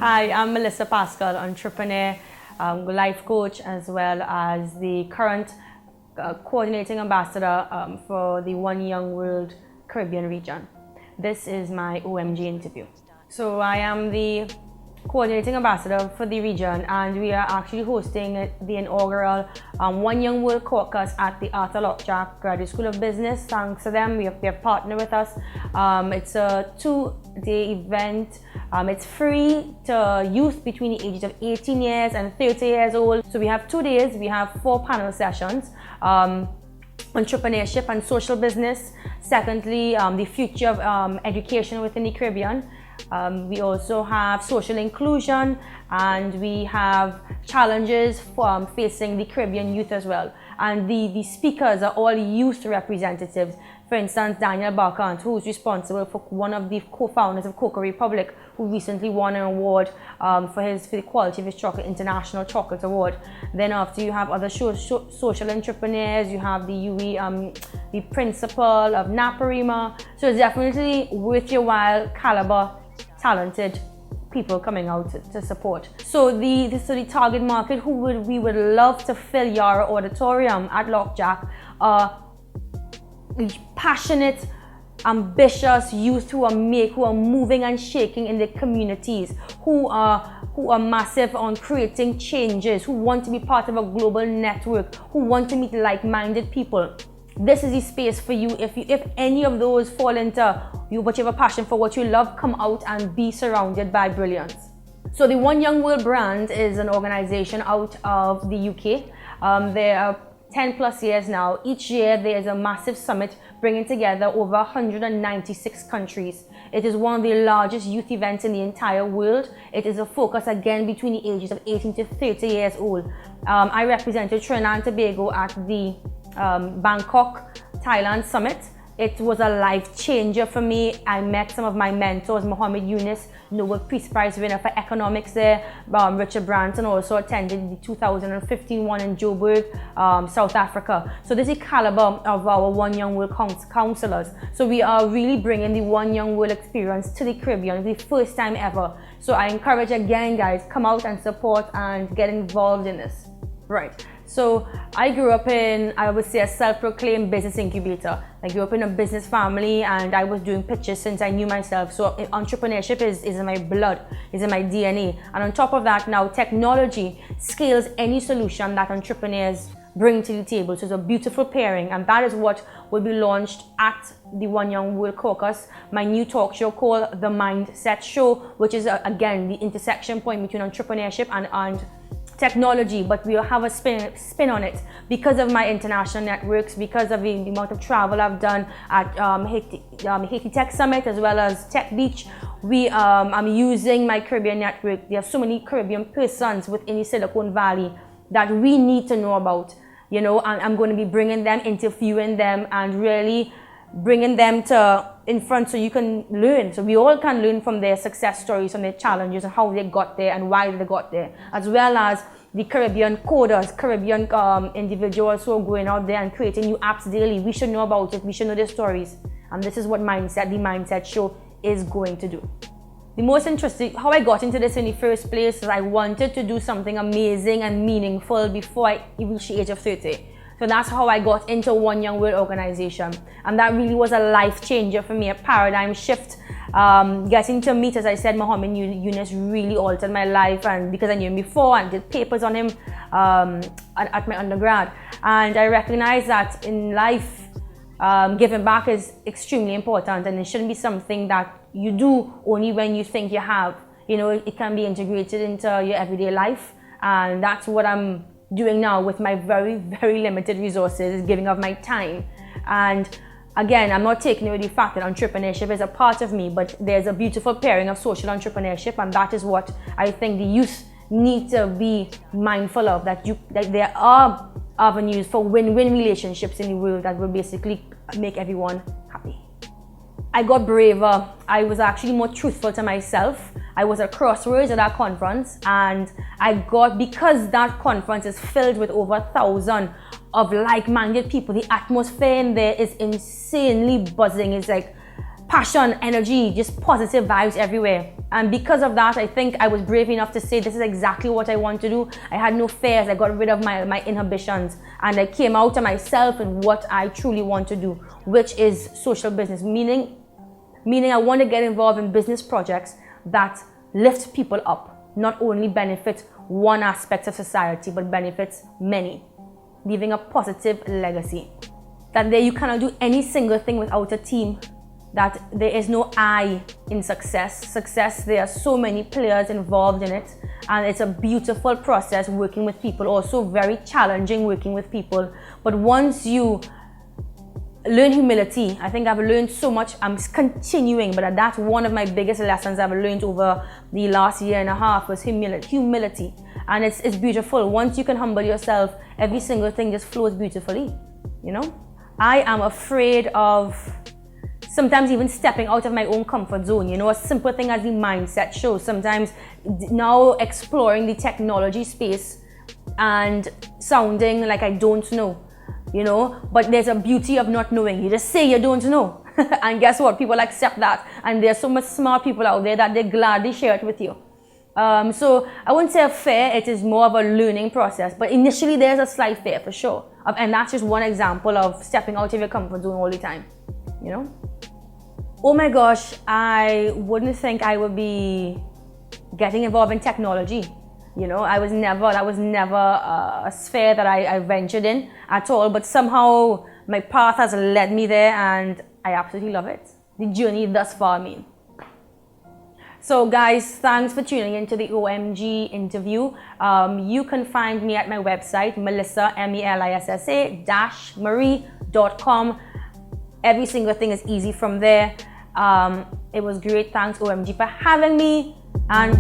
Hi, I'm Melissa Pascal, entrepreneur, life coach, as well as the current coordinating ambassador for the One Young World Caribbean region. This is my OMG interview. So I am the coordinating ambassador for the region, and we are actually hosting the inaugural One Young World Caucus at the Arthur Lockjack Graduate School of Business. Thanks to them, they have partnered with us. It's a 2-day event. It's free to youth between the ages of 18 years and 30 years old. So we have 2 days. We have 4 panel sessions. Entrepreneurship and social business. Secondly, the future of education within the Caribbean. We also have social inclusion, and we have challenges facing the Caribbean youth as well. And the speakers are all youth representatives. For instance, Daniel Barkant, who is responsible for one of the co-founders of Coca Republic, who recently won an award for the quality of his chocolate, International Chocolate Award. Then after, you have other social entrepreneurs. You have the principal of Naparima. So it's definitely worth your while, caliber, talented people coming out to support. So the target market we would love to fill your auditorium at Lockjack are passionate, ambitious youth who are moving and shaking in their communities, who are massive on creating changes, who want to be part of a global network, who want to meet like-minded people. This is the space for you. If any of those fall into you, but you have a passion for what you love, come out and be surrounded by brilliance. So the One Young World brand is an organization out of the UK. There are 10 plus years now. Each year there is a massive summit bringing together over 196 countries. It is one of the largest youth events in the entire world. It is a focus again between the ages of 18 to 30 years old. I represented Trinidad and Tobago at the Bangkok, Thailand summit. It was a life changer for me. I met some of my mentors, Mohammed Yunus, Nobel Peace Prize winner for economics there. Richard Branson also attended the 2015 one in Joburg, South Africa. So this is the caliber of our One Young World counselors. So we are really bringing the One Young World experience to the Caribbean for the first time ever. So I encourage again, guys, come out and support and get involved in this. Right. So I grew up in, I would say, a self-proclaimed business incubator. I grew up in a business family, and I was doing pitches since I knew myself. So entrepreneurship is in my blood, is in my DNA. And on top of that, now technology scales any solution that entrepreneurs bring to the table. So it's a beautiful pairing, and that is what will be launched at the One Young World Caucus, my new talk show called The Mindset Show, which is again the intersection point between entrepreneurship and technology, but we'll have a spin on it because of my international networks, because of the amount of travel I've done at Haiti Tech Summit as well as Tech Beach. I'm using my Caribbean network. There are so many Caribbean persons within the Silicon Valley that we need to know about, and I'm going to be bringing them, interviewing them, and really bringing them in front so you can learn. So we all can learn from their success stories, from their challenges, and how they got there and why they got there, as well as the Caribbean coders, Caribbean individuals who are going out there and creating new apps daily. We should know about it. We should know their stories. And this is what the Mindset Show is going to do. The most interesting, how I got into this in the first place, is I wanted to do something amazing and meaningful before I reached the age of 30. So that's how I got into One Young World organization. And that really was a life changer for me, a paradigm shift. Getting to meet, as I said, Mohammed Yunus really altered my life, and because I knew him before and did papers on him at my undergrad. And I recognized that in life, giving back is extremely important, and it shouldn't be something that you do only when you think you have. It can be integrated into your everyday life, and that's what I'm doing now with my very, very limited resources, giving of my time. And again, I'm not taking away the fact that entrepreneurship is a part of me, but there's a beautiful pairing of social entrepreneurship, and that is what I think the youth need to be mindful of, that there are avenues for win-win relationships in the world that will basically make everyone happy. I got braver. I was actually more truthful to myself. I was at crossroads at that conference, and because that conference is filled with over 1,000 of like-minded people, the atmosphere in there is insanely buzzing. It's like passion, energy, just positive vibes everywhere. And because of that, I think I was brave enough to say this is exactly what I want to do. I had no fears. I got rid of my inhibitions, and I came out to myself and what I truly want to do, which is social business, meaning I want to get involved in business projects that lift people up, not only benefit one aspect of society, but benefits many, leaving a positive legacy. That there you cannot do any single thing without a team, that there is no I in success. Success, there are so many players involved in it, and it's a beautiful process working with people, also very challenging working with people. But once you learn humility, I think I've learned so much. I'm continuing, but that's one of my biggest lessons I've learned over the last year and a half was humility. And it's beautiful. Once you can humble yourself, every single thing just flows beautifully, you know? I am afraid of sometimes even stepping out of my own comfort zone. You know, a simple thing as the mindset show. Sometimes now exploring the technology space and sounding like I don't know, you know, but there's a beauty of not knowing. You just say you don't know. And guess what? People accept that. And there's so much smart people out there that they gladly share it with you. So I wouldn't say a fear, it is more of a learning process. But initially there's a slight fear for sure. And that's just one example of stepping out of your comfort zone all the time, you know? Oh my gosh, I wouldn't think I would be getting involved in technology. You know, that was never a sphere that I ventured in at all, but somehow my path has led me there and I absolutely love it. The journey thus far, I mean. So guys, thanks for tuning into the OMG interview. You can find me at my website, Melissa, melissa-marie.com. Every single thing is easy from there. It was great. Thanks OMG for having me, and